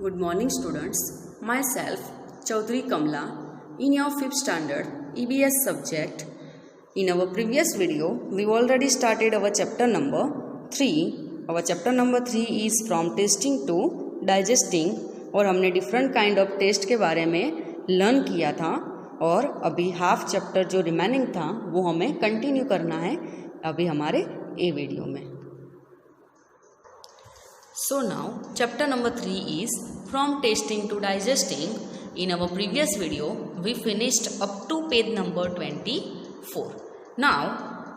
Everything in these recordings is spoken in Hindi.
Good morning students. Myself Chaudhary Kamla in your 5th standard EBS subject. In our previous video we already started our chapter number 3. Our chapter number 3 is from tasting to digesting और हमने डिफरेंट काइंड ऑफ टेस्ट के बारे में लर्न किया था और अभी हाफ चैप्टर जो रिमेनिंग था वो हमें कंटिन्यू करना है अभी हमारे ए वीडियो में. So now chapter number 3 is from tasting to digesting. In our previous video we finished up to page number 24. Now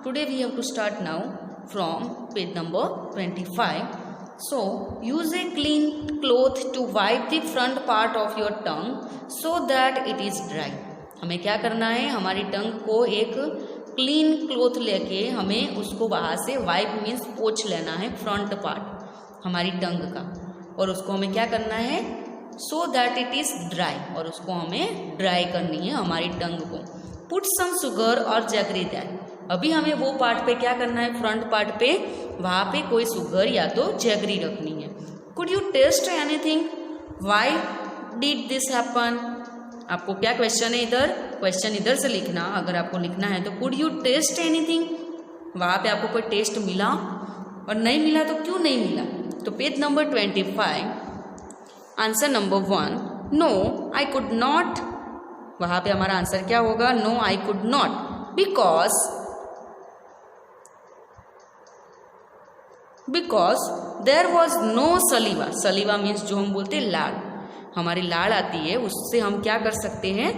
today we have to start now from page number 25. So use a clean cloth to wipe the front part of your tongue so that it is dry. हमें क्या करना है, हमारी टंग को एक क्लीन क्लोथ लेके हमें उसको बाहर से वाइप मीन्स पोंछ लेना है फ्रंट पार्ट हमारी टंग का, और उसको हमें क्या करना है so that it is dry, और उसको हमें ड्राई करनी है हमारी टंग को. पुट सम शुगर और जैगरी दैट. अभी हमें वो पार्ट पे क्या करना है, फ्रंट पार्ट पे वहाँ पे कोई शुगर या तो जैगरी रखनी है. Could you taste anything, why did this happen. आपको क्या क्वेश्चन है, इधर क्वेश्चन इधर से लिखना. अगर आपको लिखना है तो कुड यू टेस्ट एनीथिंग, वहाँ पे आपको कोई टेस्ट मिला, और नहीं मिला तो क्यों नहीं मिला. तो page number 25 answer number 1 no I could not. वहाँ पे हमारा आंसर क्या होगा, no I could not because there was no saliva. Saliva means जो हम बोलते हैं लाड़, हमारी लाड़ आती है, उससे हम क्या कर सकते हैं,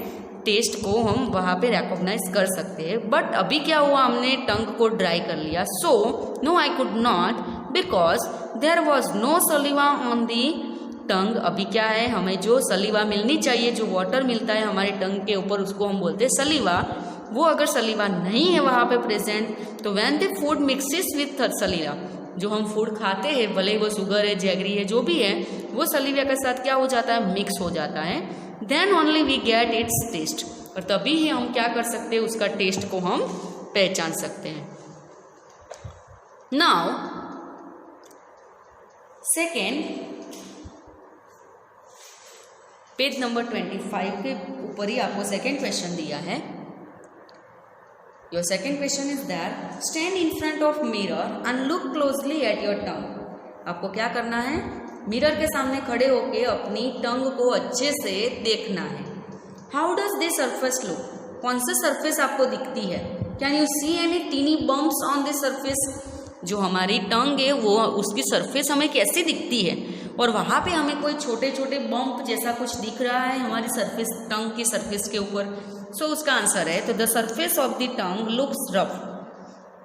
टेस्ट को हम वहाँ पे रिकॉग्नाइज कर सकते हैं. बट अभी क्या हुआ, हमने टंग को ड्राई कर लिया. So no I could not because there was no saliva on the tongue. अभी क्या है, हमें जो सलीवा मिलनी चाहिए, जो वाटर मिलता है हमारे टंग के ऊपर, उसको हम बोलते हैं सलीवा. वो अगर सलीवा नहीं है वहाँ पे प्रेजेंट, तो when the food mixes with सलीवा, जो हम फूड खाते हैं भले वो शुगर है जैगरी है जो भी है, वो सलीवा के साथ क्या हो जाता है, मिक्स हो जाता है. Then only we get its taste, और तभी ही हम क्या कर सकते हैं, उसका टेस्ट को हम पहचान सकते हैं. नाउ सेकेंड पेज नंबर 25 के ऊपर ही आपको सेकेंड क्वेश्चन दिया है. Your second question is that stand in front of mirror and look closely at your tongue. आपको क्या करना है, मिरर के सामने खड़े होके अपनी टंग को अच्छे से देखना है. How does this surface look, कौन से सरफेस आपको दिखती है. Can you see any tiny bumps on this surface. जो हमारी टंग है वो उसकी सरफेस हमें कैसी दिखती है, और वहाँ पे हमें कोई छोटे छोटे बम्प जैसा कुछ दिख रहा है हमारी सरफेस, टंग की सरफेस के ऊपर. सो उसका आंसर है, तो the surface of the tongue looks rough.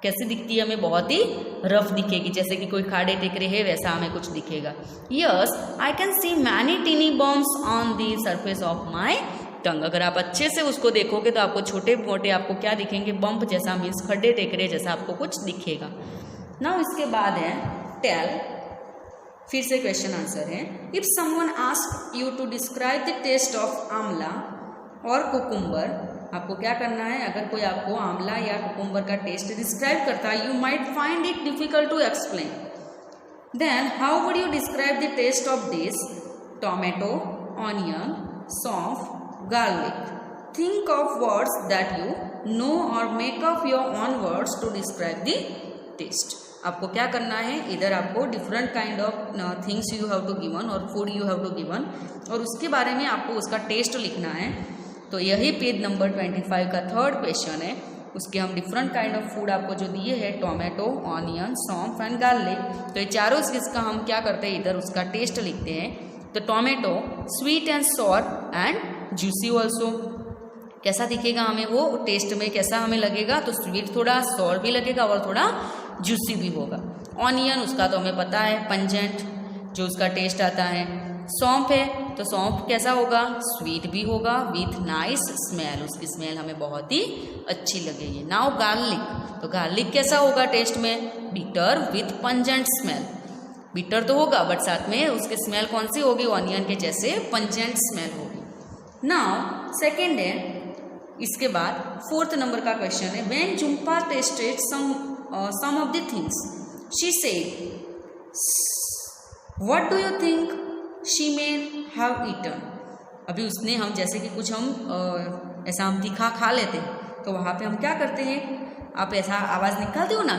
कैसी दिखती है, हमें बहुत ही रफ दिखेगी, जैसे कि कोई खाड़े टेकरे है वैसा हमें कुछ दिखेगा. Yes I can see many tiny bumps on the surface of my tongue. अगर आप अच्छे से उसको देखोगे तो आपको छोटे मोटे आपको क्या दिखेंगे, बम्प जैसा मीन्स खड्डे टेकरे जैसा आपको कुछ दिखेगा. नाउ इसके बाद है टेल. फिर से क्वेश्चन आंसर है. If someone ask you to describe the taste of amla और कुकुम्बर, आपको क्या करना है, अगर कोई आपको आंवला या कुकुम्बर का टेस्ट डिस्क्राइब करता है, you might find it difficult to explain. Then how would you describe the taste of this tomato, onion, सौंफ, garlic. Think of words that you know or make up your own words to describe the taste. आपको क्या करना है, इधर आपको different kind of things you have to given और food you have to given, और उसके बारे में आपको उसका टेस्ट लिखना है. तो यही पेज नंबर 25 का थर्ड क्वेश्चन है. उसके हम डिफरेंट काइंड ऑफ फूड आपको जो दिए हैं, टोमेटो, ऑनियन, सौंफ एंड गार्लिक. तो ये चारों चीज़ का हम क्या करते हैं, इधर उसका टेस्ट लिखते हैं. तो tomato sweet and sour and juicy also. कैसा दिखेगा हमें, वो टेस्ट में कैसा हमें लगेगा, तो स्वीट थोड़ा, सॉर भी लगेगा और थोड़ा जूसी भी होगा. ऑनियन उसका तो हमें पता है, पंजेंट जो उसका टेस्ट आता है. सौंफ है तो सौंफ कैसा होगा, स्वीट भी होगा विथ नाइस स्मेल, उसकी स्मेल हमें बहुत ही अच्छी लगेगी. नाउ गार्लिक, तो गार्लिक कैसा होगा टेस्ट में, bitter with pungent smell. Bitter तो होगा बट साथ में उसकी स्मेल कौन सी होगी, ऑनियन के जैसे पंजेंट स्मेल होगी. नाउ सेकेंड है, इसके बाद फोर्थ नंबर का क्वेश्चन है. When Jhumpa tested some of the things she said, what do you think she may have eaten. अभी उसने, हम जैसे कि कुछ हम ऐसा हम तीखा खा लेते हैं तो वहाँ पे हम क्या करते हैं, आप ऐसा आवाज़ निकालते हो ना,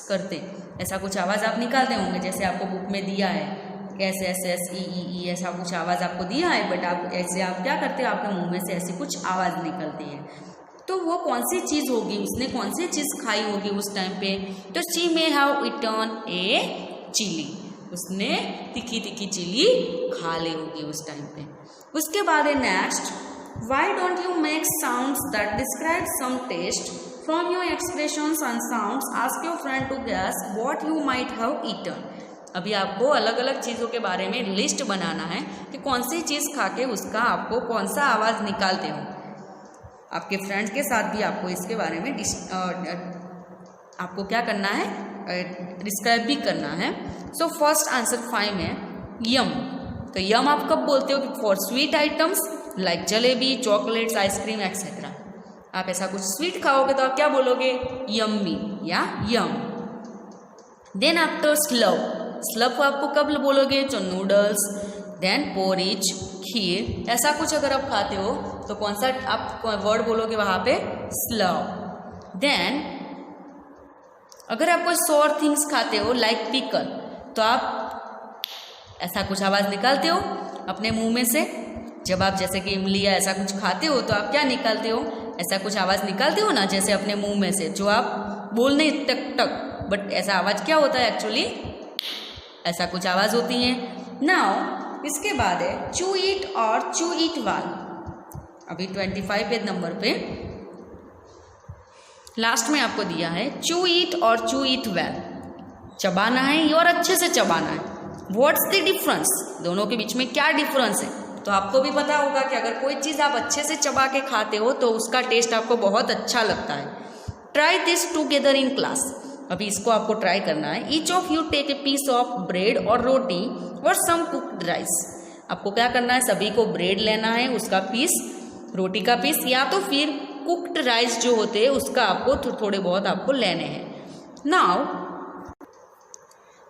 करते, ऐसा कुछ आवाज़ आप निकालते होंगे, जैसे आपको बुक में दिया है एस एस एस ई, ऐसा कुछ आवाज़ आपको दिया है, बट आप ऐसे आप क्या करते हो, आपके मुंह में से ऐसी कुछ आवाज़ निकलती है। तो वो कौन सी चीज़ होगी, उसने कौन सी चीज़ खाई होगी उस टाइम पे, तो she may have eaten a chilli, उसने तीखी तीखी चिली खा ली होगी उस टाइम पे। उसके बाद है next, why don't you make sounds that describe some taste from your expressions and sounds, ask your friend to guess what you might have eaten. अभी आपको अलग अलग चीज़ों के बारे में लिस्ट बनाना है कि कौन सी चीज़ खा के उसका आपको कौन सा आवाज़ निकालते हो। आपके फ्रेंड्स के साथ भी आपको इसके बारे में आपको क्या करना है, डिस्क्राइब भी करना है। सो फर्स्ट आंसर 5 है यम। तो यम आप कब बोलते हो, कि for sweet items like jalebi, chocolates, ice cream etcetera. आप ऐसा कुछ स्वीट खाओगे तो आप क्या बोलोगे, यम्मी या यम। देन आफ्टर स्लव, स्लव आपको कब बोलोगे, तो नूडल्स, देन पोरिज, खीर, ऐसा कुछ अगर आप खाते हो तो कौन सा आप वर्ड बोलोगे वहाँ पे, स्लव। देन अगर आप कोई सॉर थिंग्स खाते हो लाइक पिकल, तो आप ऐसा कुछ आवाज़ निकालते हो अपने मुंह में से। जब आप जैसे कि इमली या ऐसा कुछ खाते हो तो आप क्या निकालते हो, ऐसा कुछ आवाज़ निकालते हो ना, जैसे अपने मुंह में से, जो आप बोल नहीं टक टक, बट ऐसा आवाज़ क्या होता है एक्चुअली, ऐसा कुछ आवाज़ होती है। नाउ इसके बाद है चू ईट और चू ईट वाल। अभी 25 नंबर पे लास्ट में आपको दिया है चू ईट और चू ईट वेल, चबाना है और अच्छे से चबाना है। व्हाट्स द डिफरेंस, दोनों के बीच में क्या डिफरेंस है, तो आपको भी पता होगा कि अगर कोई चीज़ आप अच्छे से चबा के खाते हो तो उसका टेस्ट आपको बहुत अच्छा लगता है। Try this together in class. अभी इसको आपको ट्राई करना है। Each of you take a piece of bread और रोटी और सम कुक्ड राइस। आपको क्या करना है, सभी को ब्रेड लेना है, उसका पीस, रोटी का पीस, या तो फिर कुक्ड राइस जो होते हैं उसका आपको थोड़े बहुत आपको लेने हैं। Now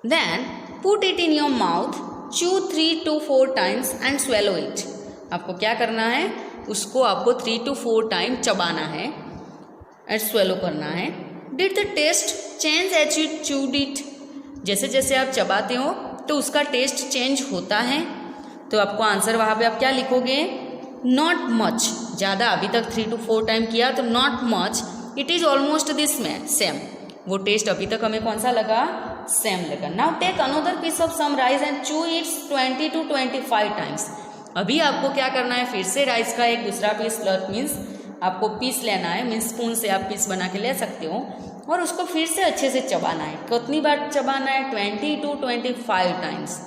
then put it in your mouth, chew 3 to 4 times and swallow it। आपको क्या करना है, उसको आपको 3 to 4 टाइम चबाना है एंड स्वेलो करना है। Did the taste change as you chewed it? जैसे जैसे आप चबाते हो तो उसका टेस्ट चेंज होता है। तो आपको आंसर वहाँ पे आप क्या लिखोगे, नॉट मच। ज़्यादा, अभी तक 3 to 4 टाइम किया तो not much, it is almost this में सेम। वो टेस्ट अभी तक हमें कौन सा लगा, सेम लगा। Now take another piece of some rice and chew its 20 to 25 times. अभी आपको क्या करना है, फिर से राइस का एक दूसरा पीस, मीन्स आपको पीस लेना है, मीन्स स्पून से आप पीस बना के ले सकते हो, और उसको फिर से अच्छे से चबाना है। कितनी बार चबाना है, 20 to 25 टाइम्स।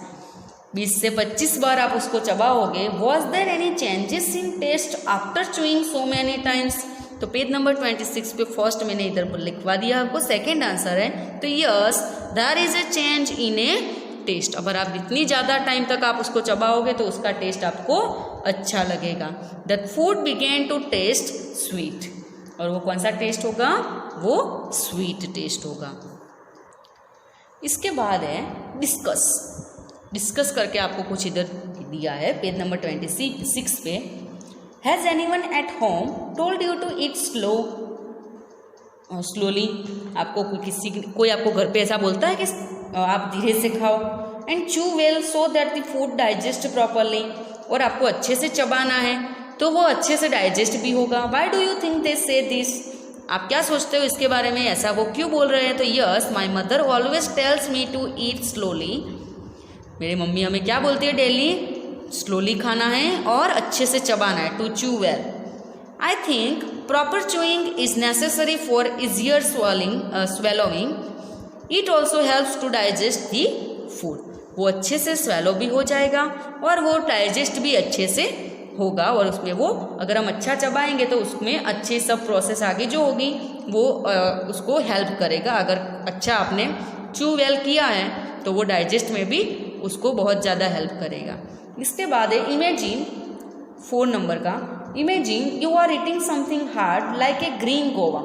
20 से 25 बार आप उसको चबाओगे। Was there any changes in taste after chewing so many times? तो पेज नंबर 26 पे फर्स्ट मैंने इधर लिखवा दिया आपको, सेकेंड आंसर है। तो yes there is a change in a taste. अगर आप इतनी ज़्यादा टाइम तक आप उसको चबाओगे तो उसका टेस्ट आपको अच्छा लगेगा। That food begin to taste sweet. और वो कौन सा टेस्ट होगा, वो स्वीट टेस्ट होगा। इसके बाद है डिस्कस। डिस्कस करके आपको कुछ इधर दिया है पेज नंबर 26 पे। Has anyone at home told you to eat slowly? आपको कोई आपको घर पे ऐसा बोलता है कि आप धीरे से खाओ। एंड चू well so that the food digest properly. और आपको अच्छे से चबाना है तो वो अच्छे से डाइजेस्ट भी होगा। Why do you think they से दिस? आप क्या सोचते हो इसके बारे में, ऐसा वो क्यों बोल रहे हैं? तो yes my mother always tells me to eat slowly. मेरी मम्मी हमें क्या बोलती है, डेली स्लोली खाना है और अच्छे से चबाना है, to chew well. I think proper chewing is necessary for easier swallowing. It also helps to digest the food. वो अच्छे से स्वेलो भी हो जाएगा और वो डाइजेस्ट भी अच्छे से होगा। और उसमें वो अगर हम अच्छा चबाएंगे तो उसमें अच्छी सब प्रोसेस आगे जो होगी वो उसको हेल्प करेगा। अगर अच्छा आपने चू वेल किया है तो वो डाइजेस्ट में भी उसको बहुत ज़्यादा हेल्प करेगा। इसके बाद है इमेजिन, 4 नंबर का। Imagine you are eating something hard like a green guava.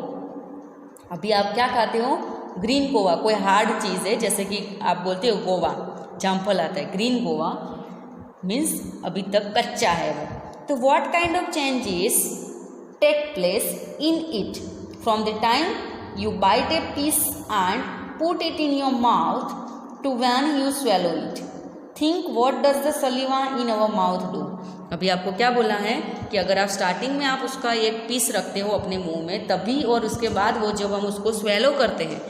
अभी आप क्या खाते हो, ग्रीन गोवा, कोई हार्ड चीज़ है, जैसे कि आप बोलते हो गोवा, जामफल आता है, ग्रीन गोवा। मीन्स अभी तक कच्चा है वो। तो what kind of changes take place in it from the time you bite a piece and put it in your mouth to when you swallow it. Think what does the saliva in our mouth do. अभी आपको क्या बोला है कि अगर आप स्टार्टिंग में आप उसका एक पीस रखते हो अपने मुंह में तभी, और उसके बाद वो जब हम उसको स्वेलो करते हैं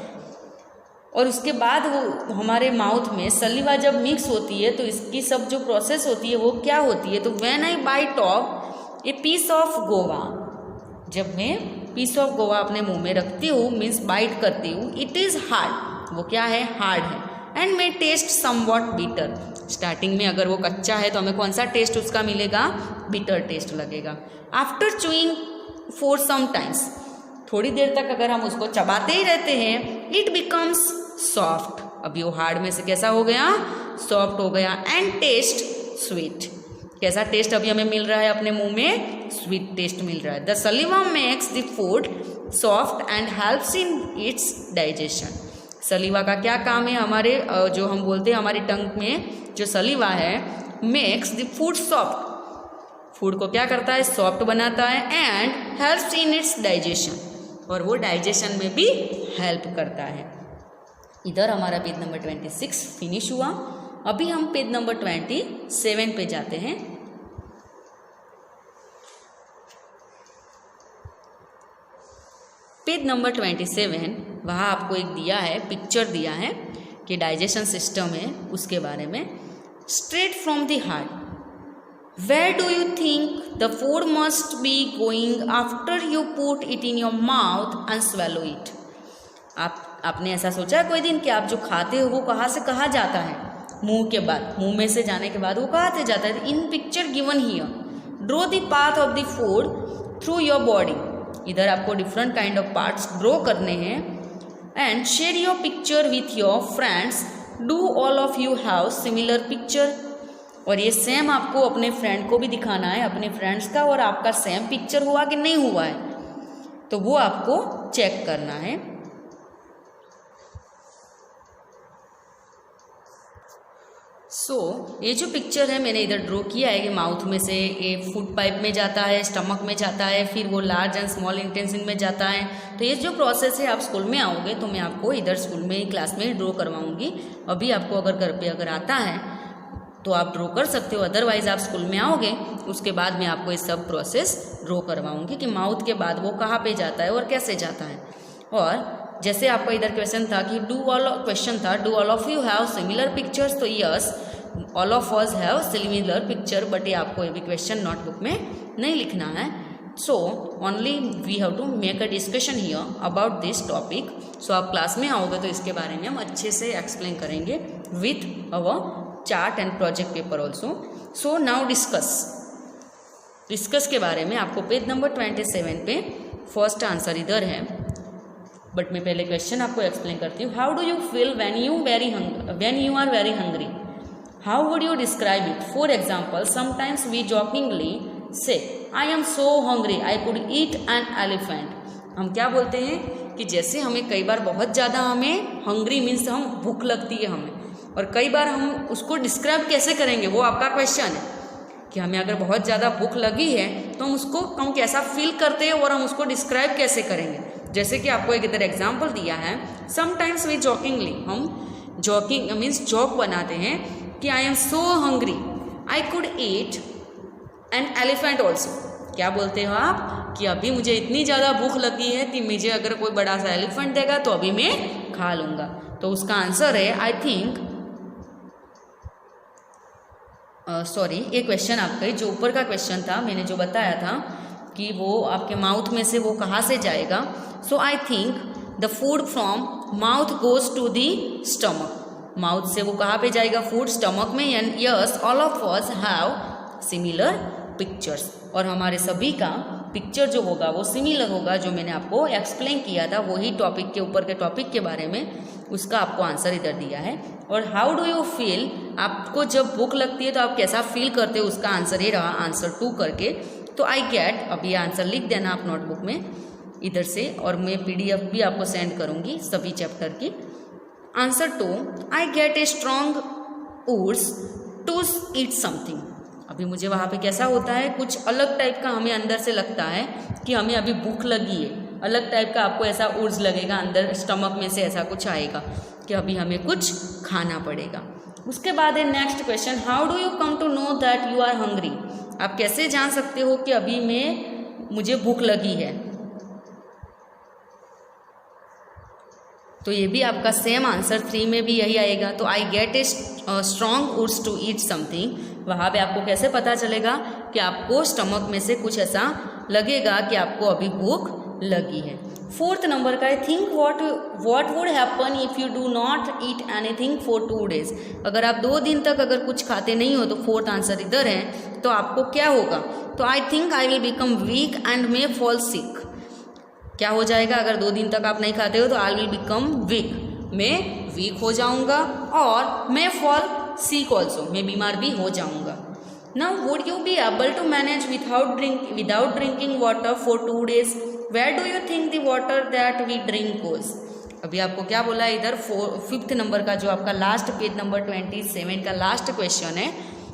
और उसके बाद वो हमारे माउथ में सलीवा जब मिक्स होती है तो इसकी सब जो प्रोसेस होती है वो क्या होती है। तो when I bite of a piece of guava, जब मैं पीस ऑफ गोवा अपने मुंह में रखती हूँ मीन्स बाइट करती हूँ, इट इज़ हार्ड, वो क्या है, हार्ड है। And may taste somewhat bitter, starting में अगर वो कच्चा है तो हमें कौन सा टेस्ट उसका मिलेगा, बिटर टेस्ट लगेगा। After chewing for some times, थोड़ी देर तक अगर हम उसको चबाते ही रहते हैं, इट बिकम्स सॉफ्ट, अभी वो हार्ड में से कैसा हो गया, सॉफ्ट हो गया। एंड टेस्ट स्वीट, कैसा टेस्ट अभी हमें मिल रहा है अपने मुंह में, स्वीट टेस्ट मिल रहा है। The सलीवा makes the food soft and helps in its digestion. सलीवा का क्या काम है, हमारे जो हम बोलते हैं हमारी टंग में जो सलीवा है, makes the food soft, food को क्या करता है, सॉफ्ट बनाता है। And helps in its digestion, और वो डाइजेशन में भी हेल्प करता है। इधर हमारा पेज नंबर 26 फिनिश हुआ। अभी हम पेज नंबर 27 पे जाते हैं। पेज नंबर 27, वहाँ आपको एक दिया है, पिक्चर दिया है कि डाइजेशन सिस्टम है उसके बारे में। Straight from the heart, where do you think the food must be going after you put it in your mouth and swallow it. आपने ऐसा सोचा कोई दिन कि आप जो खाते हो वो कहाँ से कहाँ जाता है, मुंह के बाद, मुंह में से जाने के बाद वो कहाँ से जाता है। इन picture given here, draw the path of the food through your body. इधर आपको different kind of parts draw करने हैं। And share your picture with your friends, do all of you have similar picture. और ये सेम आपको अपने फ्रेंड को भी दिखाना है, अपने फ्रेंड्स का और आपका सेम पिक्चर हुआ कि नहीं हुआ है, तो वो आपको चेक करना है। ये जो पिक्चर है मैंने इधर ड्रॉ किया है कि माउथ में से ये फूड पाइप में जाता है, स्टमक में जाता है, फिर वो लार्ज एंड स्मॉल इंटेस्टाइन में जाता है। तो ये जो प्रोसेस है, आप स्कूल में आओगे तो मैं आपको इधर स्कूल में क्लास में ड्रॉ करवाऊंगी। अभी आपको अगर घर पे अगर आता है तो आप ड्रॉ कर सकते हो, अदरवाइज आप स्कूल में आओगे उसके बाद मैं आपको ये सब प्रोसेस ड्रॉ करवाऊंगी कि माउथ के बाद वो कहाँ पे जाता है और कैसे जाता है। और जैसे आपका इधर क्वेश्चन था कि do all of you have similar pictures, तो yes all of us have similar picture, but ये आपको अभी क्वेश्चन नोटबुक में नहीं लिखना है। So only we have to make a discussion here about this topic. So आप क्लास में आओगे तो इसके बारे में हम अच्छे से एक्सप्लेन करेंगे with our chart and project paper also. So now discuss के बारे में आपको पेज नंबर 27 पे फर्स्ट आंसर इधर है, बट मैं पहले क्वेश्चन आपको एक्सप्लेन करती हूँ। How do you feel when you are very hungry? How would you describe it? For example, sometimes we jokingly say I am so hungry I could eat an elephant. हम क्या बोलते हैं कि जैसे हमें कई बार बहुत ज़्यादा हमें हंग्री मीन्स हम भूख लगती है हमें, और कई बार हम उसको डिस्क्राइब कैसे करेंगे वो आपका क्वेश्चन है कि हमें अगर बहुत ज़्यादा भूख लगी है तो हम कैसा फील करते हैं और हम उसको डिस्क्राइब कैसे करेंगे। जैसे कि आपको एक इधर एग्जाम्पल दिया है, समटाइम्स वी जॉकिंगली, हम जॉकिंग मीन्स जॉक बनाते हैं कि आई am so hungry I could eat an elephant also. क्या बोलते हो आप कि अभी मुझे इतनी ज़्यादा भूख लगी है कि मुझे अगर कोई बड़ा सा एलिफेंट देगा तो अभी मैं खा लूँगा। तो उसका आंसर है आई थिंक ये क्वेश्चन आपका जो ऊपर का क्वेश्चन था मैंने जो बताया था कि वो आपके माउथ में से वो कहाँ से जाएगा। So I think the food from mouth goes to the stomach. Mouth से वो कहाँ पे जाएगा, फूड स्टमक में। And yes all of us have similar pictures, और हमारे सभी का पिक्चर जो होगा वो सिमिलर होगा। जो मैंने आपको एक्सप्लेन किया था वही टॉपिक के ऊपर के टॉपिक के बारे में, उसका आपको आंसर इधर दिया है। और हाउ डू यू फील, आपको जब भूख लगती है तो आप कैसा फील करते हो, उसका आंसर ये रहा आंसर 2 करके। तो आई गेट, अब ये आंसर लिख देना आप नोटबुक में इधर से, और मैं PDF भी आपको सेंड करूँगी सभी चैप्टर की। Answer 2, I get a strong urge to eat something. अभी मुझे वहाँ पे कैसा होता है, कुछ अलग टाइप का हमें अंदर से लगता है कि हमें अभी भूख लगी है, अलग टाइप का आपको ऐसा उर्ज लगेगा, अंदर स्टमक में से ऐसा कुछ आएगा कि अभी हमें कुछ खाना पड़ेगा। उसके बाद है next question, how do you come to know that you are hungry. आप कैसे जान सकते हो कि अभी मुझे भूख लगी है। तो ये भी आपका सेम आंसर 3 में भी यही आएगा। तो I get a strong urge to eat something, वहाँ पे आपको कैसे पता चलेगा कि आपको स्टमक में से कुछ ऐसा लगेगा कि आपको अभी भूख लगी है। 4th नंबर का है, think what would happen if you do not eat anything for 2 days। अगर आप 2 दिन तक अगर कुछ खाते नहीं हो, तो 4th आंसर इधर है, तो आपको क्या होगा। तो I think I will become weak and may fall sick. क्या हो जाएगा अगर 2 दिन तक आप नहीं खाते हो, तो आई विल बिकम वीक, मैं वीक हो जाऊंगा, और मैं फॉल सिक ऑल्सो, मैं बीमार भी हो जाऊंगा। Now would you be able to manage without drinking water for 2 days। Where do you think the water that we drink goes. अभी आपको क्या बोला है इधर 5th नंबर का जो आपका लास्ट पेज नंबर 27 का लास्ट क्वेश्चन है,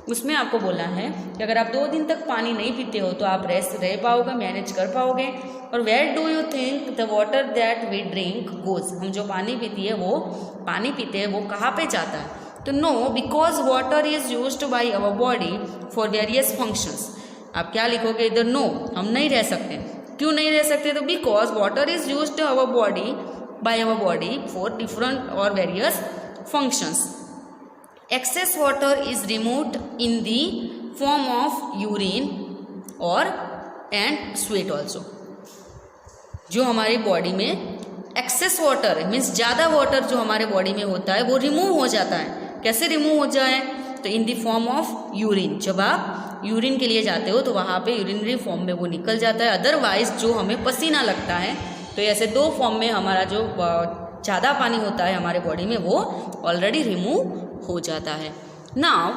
उसमें आपको बोला है कि अगर आप 2 दिन तक पानी नहीं पीते हो तो आप रह पाओगे, मैनेज कर पाओगे। और where do you think the water that we drink goes, हम जो पानी पीते हैं वो कहाँ पे जाता है। तो no, because water is used by our body for various functions. आप क्या लिखोगे इधर, नो, हम नहीं रह सकते। क्यों नहीं रह सकते, तो because water is used by our body for different और various functions. excess water is removed in the form of urine and sweat also। जो हमारी बॉडी में एक्सेस वाटर है, मीन्स ज़्यादा वाटर जो हमारे बॉडी में होता है वो रिमूव हो जाता है। कैसे रिमूव हो जाए, तो in the form of urine. जब आप यूरिन के लिए जाते हो तो वहाँ पे यूरिनरी फॉर्म में वो निकल जाता है। अदरवाइज जो हमें पसीना लगता है, तो ऐसे 2 फॉर्म में हमारा जो ज़्यादा पानी होता है हमारे बॉडी में वो ऑलरेडी रिमूव हो जाता है। नाउ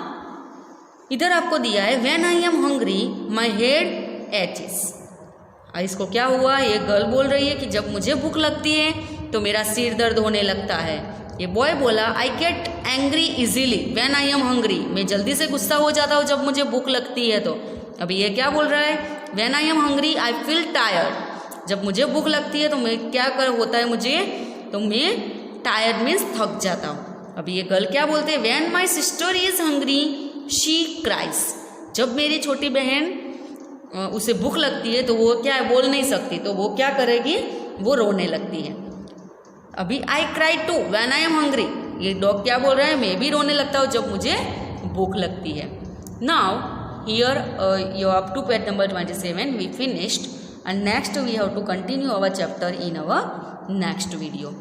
इधर आपको दिया है, when I am hungry my head aches. इसको क्या हुआ, ये गर्ल बोल रही है कि जब मुझे भूख लगती है तो मेरा सिर दर्द होने लगता है। ये बॉय बोला, I get angry easily when I am hungry, मैं जल्दी से गुस्सा हो जाता हूँ जब मुझे भूख लगती है। तो अभी ये क्या बोल रहा है, when I am hungry I feel tired. जब मुझे भूख लगती है तो मैं क्या होता है मुझे, तो मैं टायर्ड मीन्स थक जाता हूँ। अभी ये गर्ल क्या बोलते हैं, when my sister is hungry she cries. जब मेरी छोटी बहन उसे भूख लगती है तो वो क्या है, बोल नहीं सकती, तो वो क्या करेगी, वो रोने लगती है। अभी I cry too when I am hungry, ये डॉग क्या बोल रहा है, मैं भी रोने लगता हूँ जब मुझे भूख लगती है। Now here you up to page number 27 we finished, and next we have to continue our chapter in our next video.